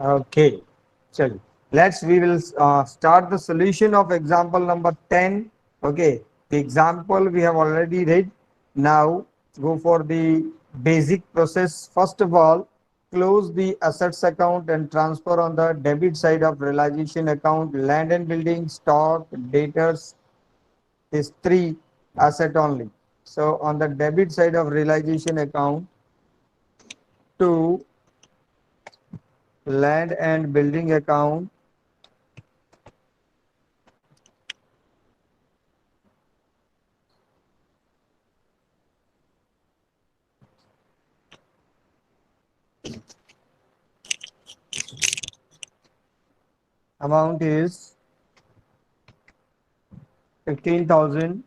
Okay, so we will start the solution of example number 10. Okay, the example we have already read. Now go for the basic process. First of all, close the assets account and transfer on the debit side of realization account land and building, stock, debtors is three asset only. So on the debit side of realization account, to land and building account, amount is 15,000.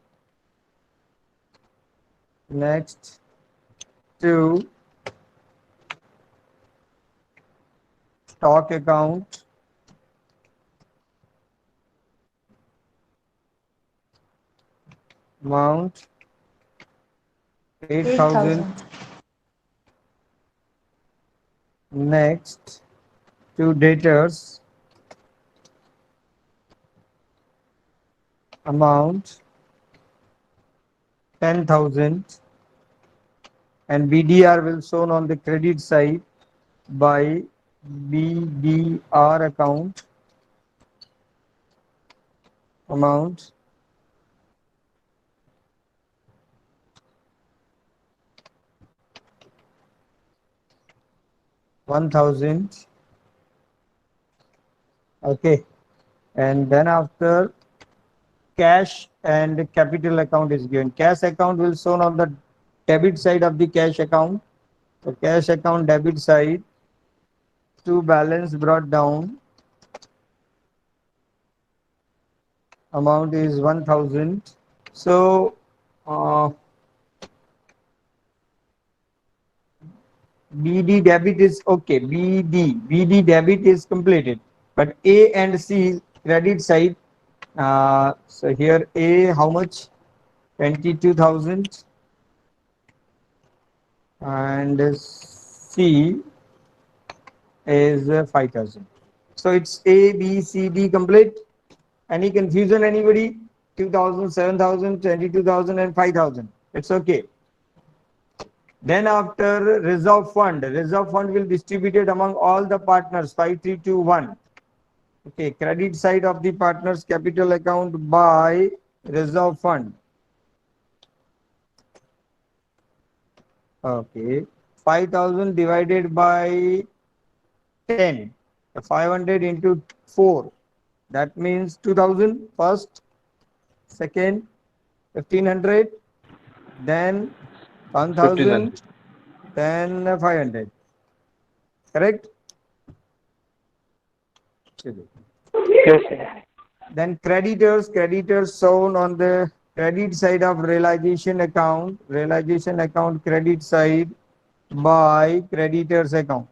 Next, to stock account, amount 8,000. 8,000. Next, to debtors, amount 10,000, and BDR will shown on the credit side by BDR account, amount 1,000. Okay, and then after cash and capital account is given. Cash account will shown on the debit side of the cash account. So cash account debit side, to balance brought down, amount is 1,000. So uh, BD debit is okay. BD debit is completed, but A and C credit side. So here A how much? 22,000, and C is 5,000. So it's A, B, C, D complete. Any confusion, anybody? 2,000, 7,000, 22,000, and 5,000. It's okay. Then after reserve fund will distributed among all the partners, 5321. Okay, credit side of the partners capital account by reserve fund. Okay, 5,000 divided by 10. 500 into 4. That means 2,000 first, second, 1,500, then 1,500. 1,000, then 500. Correct? Yes, sir. Then creditors shown on the credit side of realization account credit side by creditors account.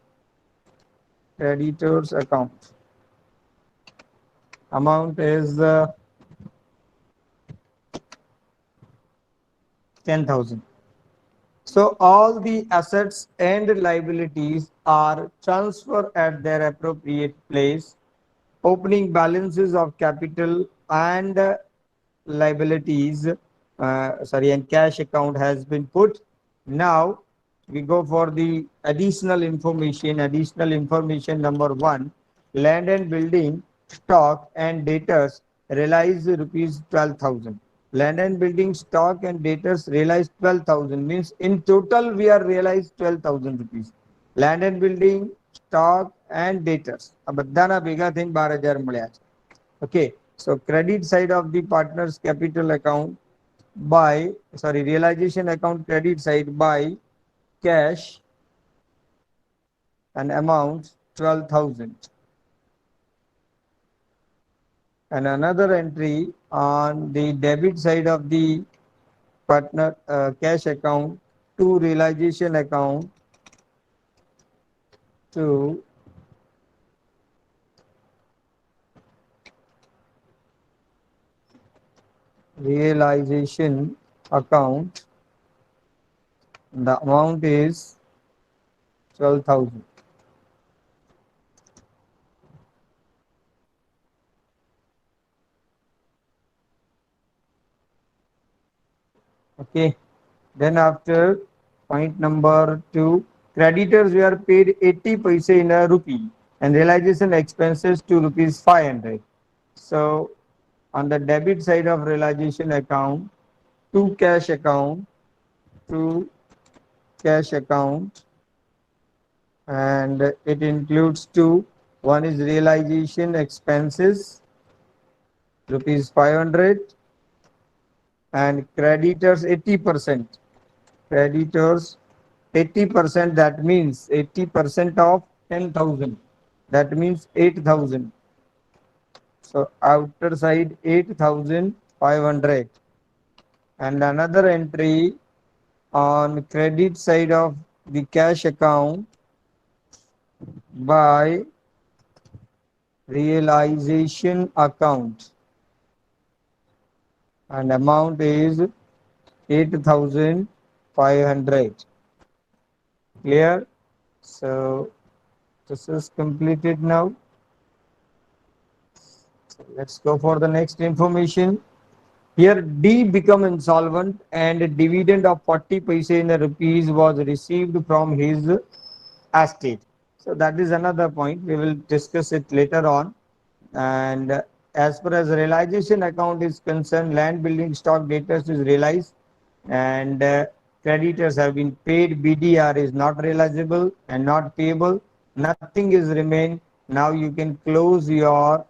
Amount is 10,000. So all the assets and liabilities are transferred at their appropriate place. Opening balances of capital and liabilities, and cash account has been put. Now we go for the additional information. Additional information number one: land and building, stock and debtors realize rupees 12,000. Land and building, stock and debtors realize 12,000, means in total we are realized 12,000 rupees. Land and building, stock and debtors આ બધાના ભેગા થઈને 12,000 મળ્યા છે. Okay, so credit side of the partners capital account by realization account credit side by cash, an amount 12,000, and another entry on the debit side of the partner cash account to realization account to realization account. The amount is 12,000. Okay. Then after point number 2, creditors were paid 80 paise in a rupee and realization expenses to rupees 500. So on the debit side of realization account, two cash account, two cash account, and it includes two. One is realization expenses, rupees 500, and creditors 80%. Creditors 80%, that means 80% of 10,000. That means 8,000. So outer side 8,500. And another entry on credit side of the cash account by realization account, and amount is 8,500. Clear? So this is completed now. So let's go for the next information. Here D become insolvent and a dividend of 40 paise in rupees was received from his estate. So that is another point. We will discuss it later on. And as far as realization account is concerned, land building stock debtors is realized and creditors have been paid. BDR is not realizable and not payable. Nothing is remain. Now you can close your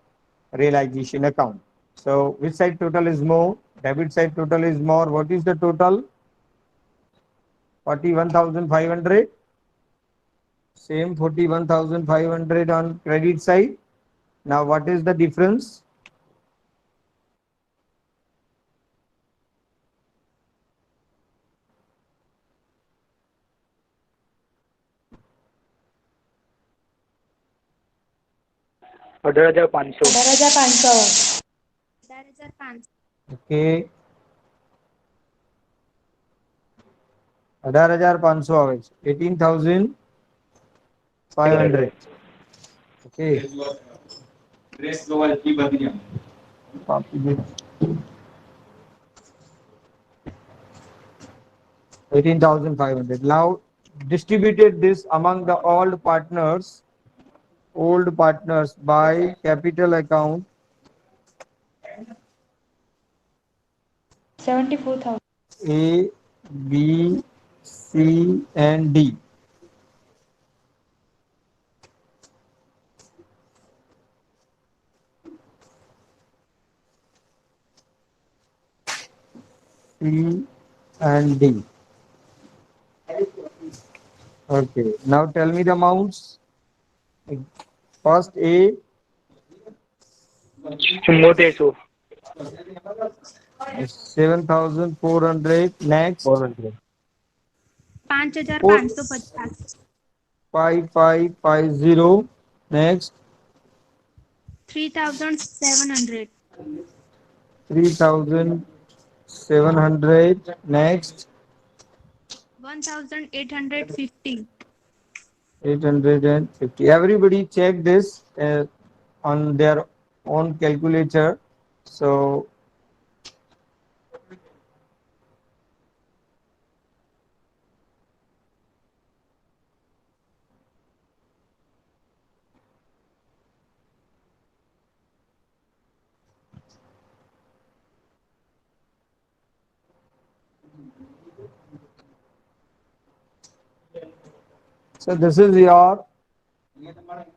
realization account. So which side total is more? Debit side total is more. What is the total? 41,500. Same 41,500 on credit side. Now what is the difference? ₹18,500. 18,500. 18,500 આવે છે 18,500. Okay. 18,500. Now distributed this among the old partners by capital account 74,000. A, B, C, and D. C and D. Okay. Now tell me the amounts. First A, 44,000. 7,400. Next 400. 5,550. 5,550. Next 3,700. 3,700. Next 1,850. 850. Everybody check this on their own calculator. So this is your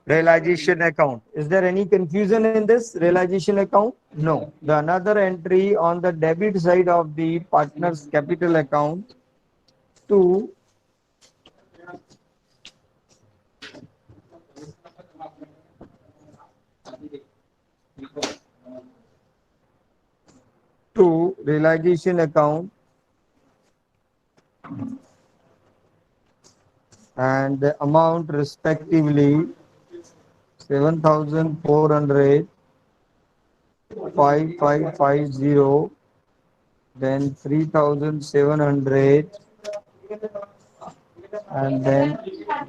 realization account. Is there any confusion in this realization account? No. The another entry on the debit side of the partner's capital account to realization account and the amount respectively 7,400, 5,550, then 3,700, and then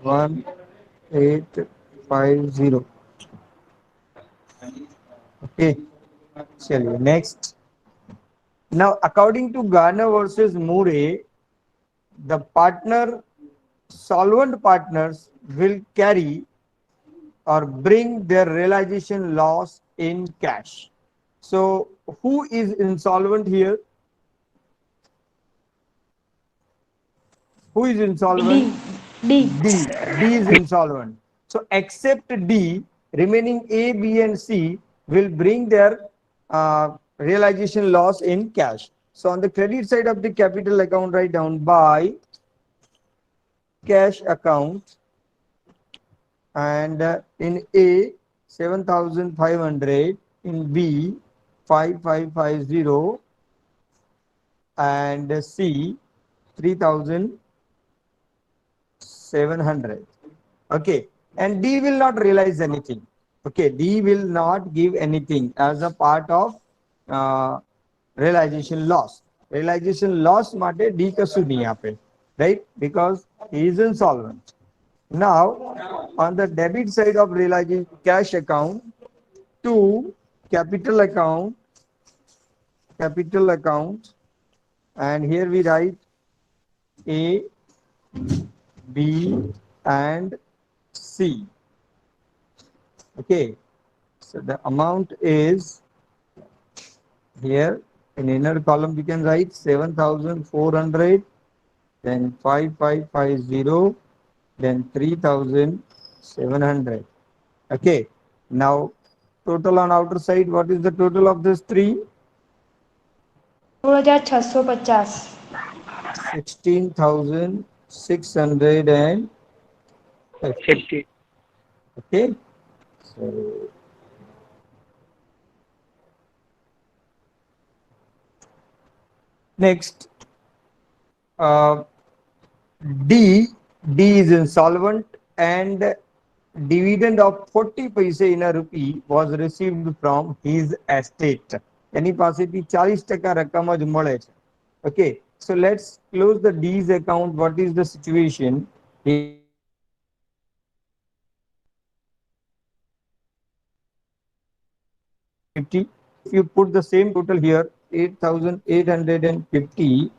1,850. Okay, chaliye next. Now, according to Garner versus Murray, the solvent partners will carry or bring their realization loss in cash. So, who is insolvent here? Who is insolvent? D. D. D is insolvent. So, except D, remaining A, B, and C will bring their realization loss in cash. So, on the credit side of the capital account, write down by cash account, and in A 7,500, in B 5,550, and C 3,700. Okay, and D will not realize anything. Okay, D will not give anything as a part of uh, realization loss. Realization loss માટે D કશું નહીં આપે, right? Because he is insolvent. Now, on the debit side of realization cash account, to capital account, and here we write A, B, and C. Okay, so the amount is here in inner column we can write 7,400, then 5,550, then 3,700. Okay, now total on outer side, what is the total of this three? 16,650. 16,650. 50. Okay, so next, D is insolvent, and dividend of 40 paise in a rupee was received from his estate. એની પાસેથી 40% રકમ જ મળે છે. Okay, so let's close the D's account. What is the situation? If you put the same total here, 8,850,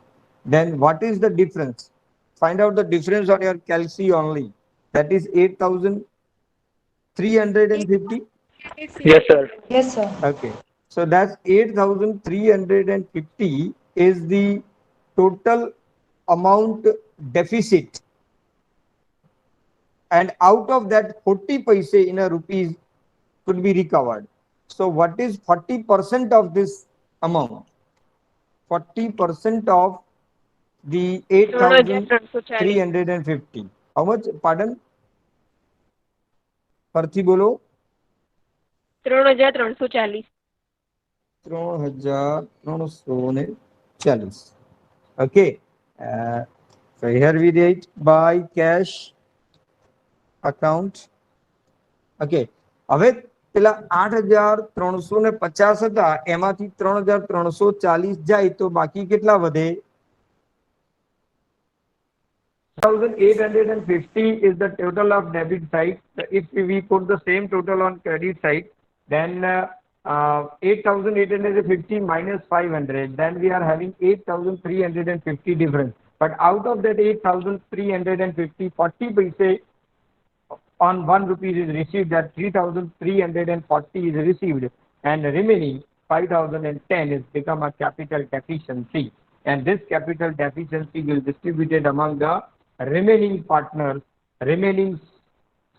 then what is the difference? Find out the difference on your calci only. That is 8,350. Yes, sir. Yes, sir. Okay, so that's 8,350 is the total amount deficit, and out of that 40 paise in a rupees could be recovered. So what is 40% of this amount? 40% of the 8,350. How much? Pardon? ફરથી બોલો. 3,340. 3,340. Okay. So here we write by cash account. Okay. હવે પેલા 8,350 હતા, એમાંથી 3,340 જાય તો બાકી કેટલા વધે? 1,850 is the total of debit side. If we put the same total on credit side, then 8,850 minus 500, then we are having 8,350 difference. But out of that 8,350, 40 paise on 1 rupee is received, that 3,340 is received, and the remaining 5,010 is become a capital deficiency, and this capital deficiency will distributed among the remaining partners, remaining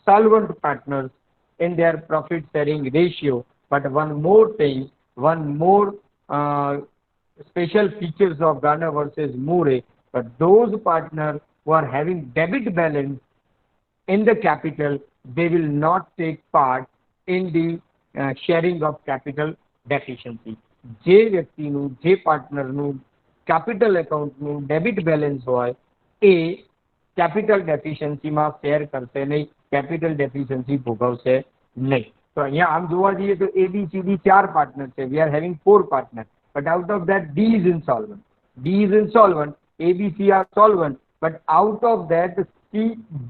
solvent partners in their profit sharing ratio. But one more thing, one more special features of Garner versus Murray, but those partners who are having debit balance in the capital, they will not take part in the sharing of capital deficiency. જે વ્યક્તિનું, જે પાર્ટનરનું capital accountનું debit balance હોય, એ capital deficiency માં share કરશે નહીં, capital deficiency ભોગવશે નહીં. તો અહીંયા આમ જોવા જઈએ તો A, B, C, D 4 partners છે. We are having 4 partners, but out of that D is insolvent. D is insolvent, A, B, C are solvent, but out of that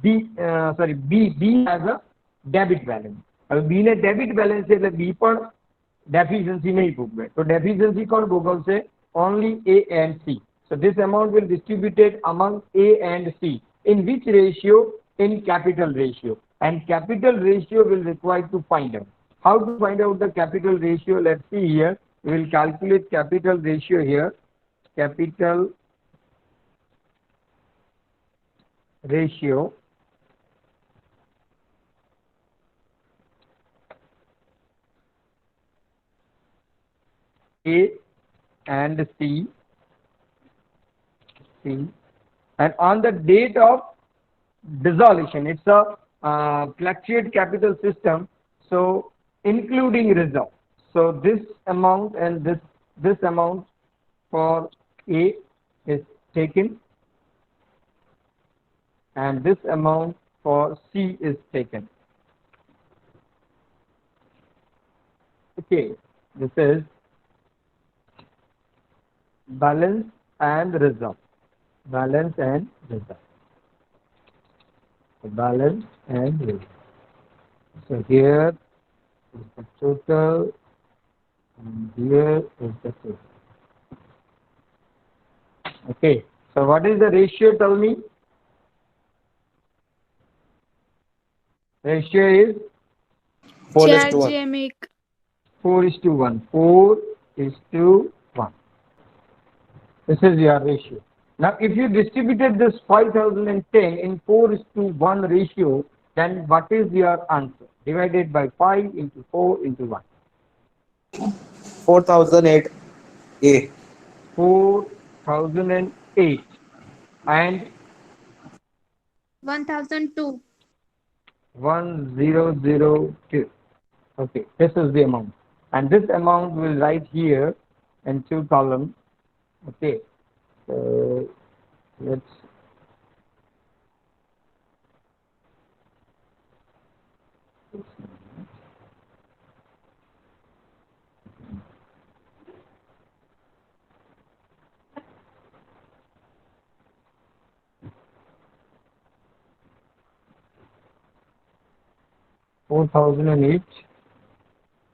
B has a debit balance. હવે B ને debit balance છે એટલે B પણ deficiency નહીં ભોગવે. તો deficiency કોણ ભોગવશે? only A and C. So this amount will distributed among A and C. In which ratio? In capital ratio. And capital ratio will require to find out. How to find out the capital ratio? Let's see here. We will calculate capital ratio here. Capital ratio A and C, and on the date of dissolution, it's a fluctuate capital system, so including reserve. So this amount and this amount for A is taken, and this amount for C is taken. Okay, this is balance and reserve. Balance and reserve. Balance and reserve. So here is the total, and here is the total. Okay, so what is the ratio? Tell me. Ratio is 4:1. 4:1. 4:1. This is your ratio. Now, if you distributed this 5010 in 4:1 ratio, then what is your answer? Divided by 5 into 4 into 1. 4008 A. 4008 and 1002. 1002. Okay, this is the amount. And this amount will write here in 2 columns. Okay, so let's 4008,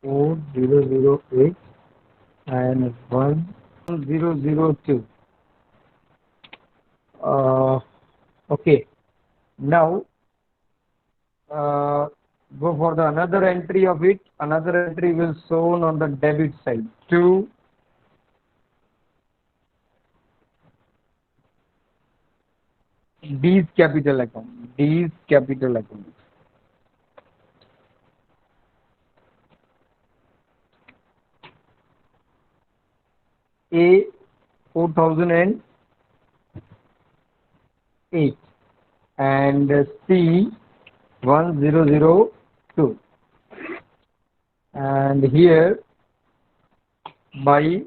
4008 and 1002. Okay, now go for the another entry of it. Another entry will shown on the debit side. 2 D's capital account. D's capital account. A 4008 and C 1002, and here by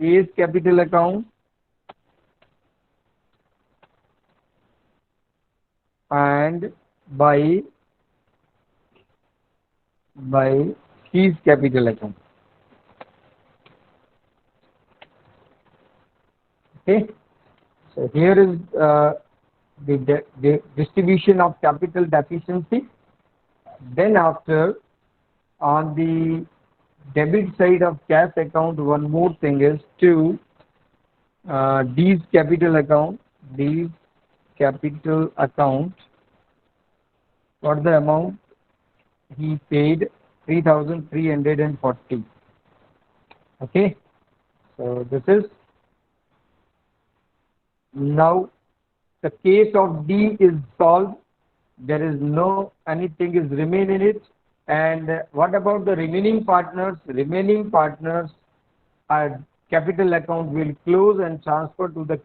A's capital account and by C's capital account. Okay, so here is the distribution of capital deficiency. Then after, on the debit side of cash account, one more thing is to D's capital account. D's capital account, what the amount he paid? 3,340. Okay, so this is now the case of D is solved. There is no anything is remain in it. And what about the remaining partners? Remaining partners, capital account will close and transfer to the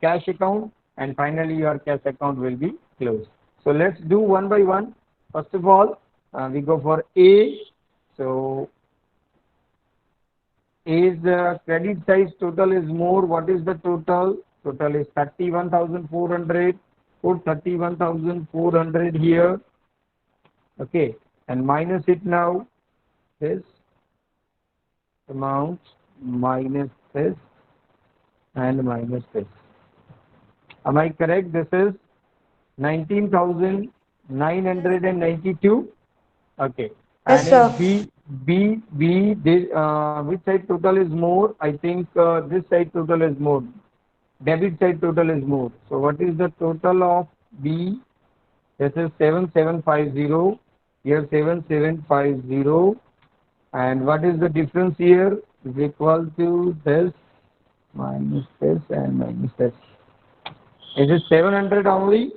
cash account, and finally your cash account will be closed. So let's do one by one. First of all, we go for A. So A's credit size total is more. What is the total? Total is 31,400. Put 31,400 here. Okay, and minus it now. This amount minus this and minus this. Am I correct? This is 19,992. Okay. Yes, And sir. in B, This, which side total is more? I think this side total is more. Debit side total is more. So what is the total of B? This is 7750. Here 7750. And what is the difference here? Is equal to this minus this and minus this. Is it 700 only?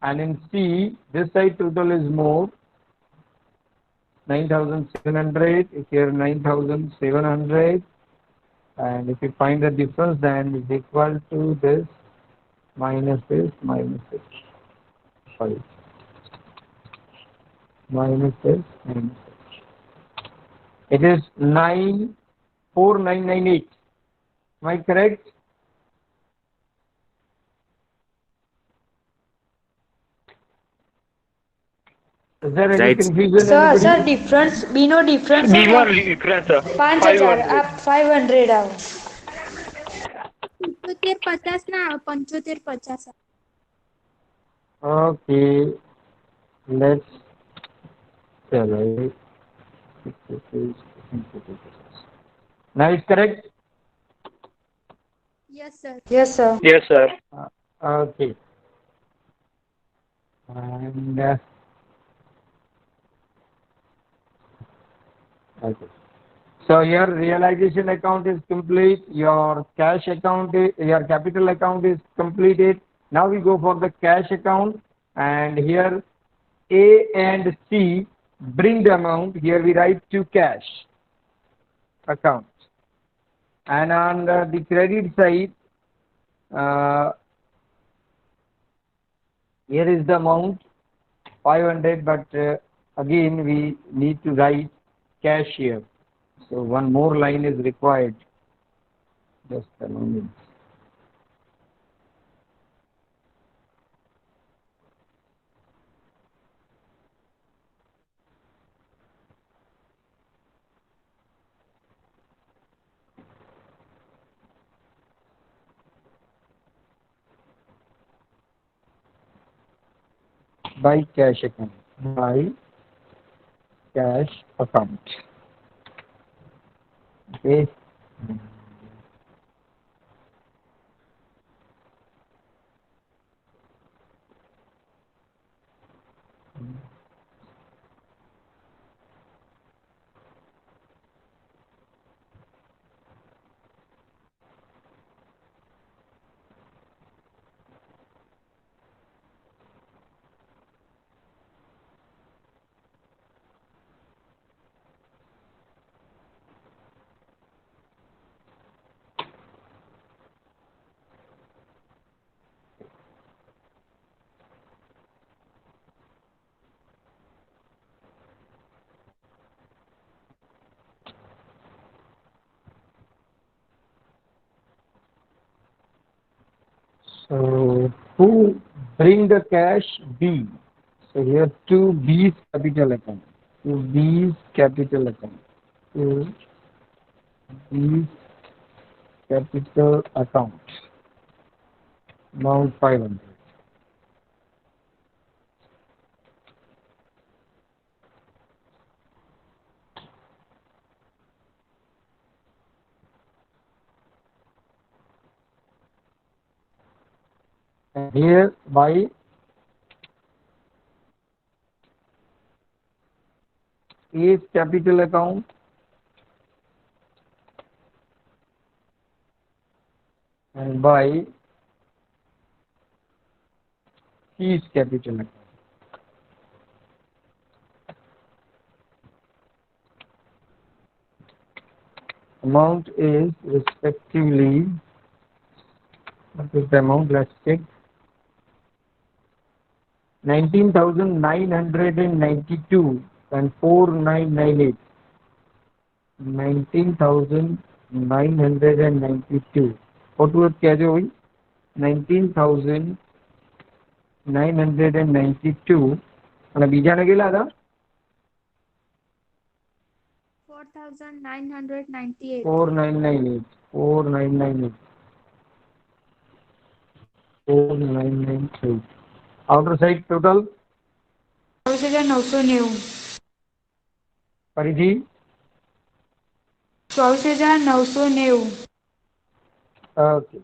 And in C, this side total is more. 9700. Here 9700. And if you find the difference, then it's equal to this minus this minus this. Sorry. Minus this minus this. It is 94998. Am I correct? Is there any Right. confusion? Sir, Anybody? sir, difference, Bino difference B है one difference, sir. 5000 500. आप 500 आओ 75 ના આવે 75 50 Okay. Let's tell. Now it's correct. Yes sir yes sir Yes, sir. Okay. And okay. So your realization account is complete. Your cash account, your capital account is completed. Now we go for the cash account, and here A and C bring the amount. Here we write to cash account, and on the credit side, here is the amount 500, but again we need to write cash here. So one more line is required. Just a moment. By cash account. By cash account. Okay. So who bring the cash? B. So here to B's capital account. To B's capital account. To B's capital account. Amount 500. And here by A's capital account, and by C's capital account. Amount is respectively, what is the amount? Let's check. 19,992 and 4998. 19,992. What was it? 19,992. અને બીજાને કેટલા હતા? 4998 4998. 4998. 4998. Outer side total 2990 ફરીથી 24,990. okay.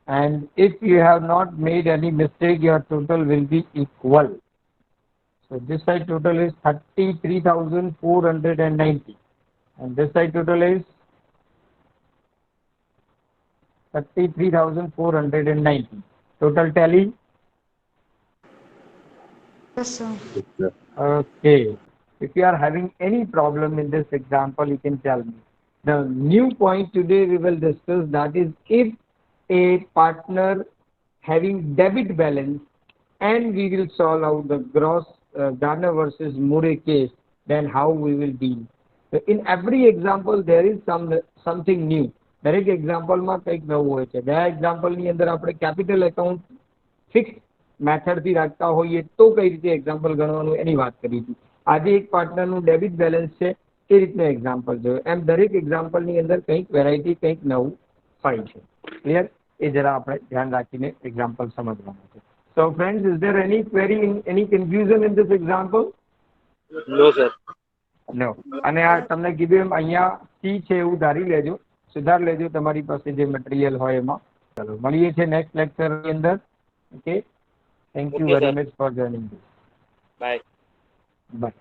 And if you have not made any mistake, your total will be equal. So this side total is 33,490 and this side total is 33,490. Total tally. Yes, sir. Okay. If you are having any problem in this example, you can tell me. The new point today we will discuss, that is if a partner having debit balance and we will solve out the gross Garner versus Murray case, then how we will deal. So in every example there is something new. દરેક એક્ઝામ્પલમાં કંઈક નવું હોય છે. ગયા એક્ઝામ્પલની અંદર આપણે capital account fix મેથડથી રાખતા હોઈએ તો કઈ રીતે એક્ઝામ્પલ ગણવાનું એની વાત કરી હતી. આજે એક પાર્ટનરનું ડેબિટ બેલેન્સ છે એ રીતનું એક્ઝામ્પલ જોયું. એમ દરેક એક્ઝામ્પલની અંદર કંઈક વેરાયટી કંઈક નવું હોય છે. ક્લિયર? એ જરા આપણે ધ્યાન રાખીને એક્ઝામ્પલ સમજવાનું છે. So friends, is there any query, any confusion in this example? No, sir. No. અને આ તમને કીધું એમ અહીંયા C છે એવું ધારી લેજો, સુધાર લેજો તમારી પાસે જે મટીરિયલ હોય એમાં. ચલો મળીએ છીએ નેક્સ્ટ લેક્ચરની અંદર. Okay, thank you Okay, very sir. Much for joining. Bye. By.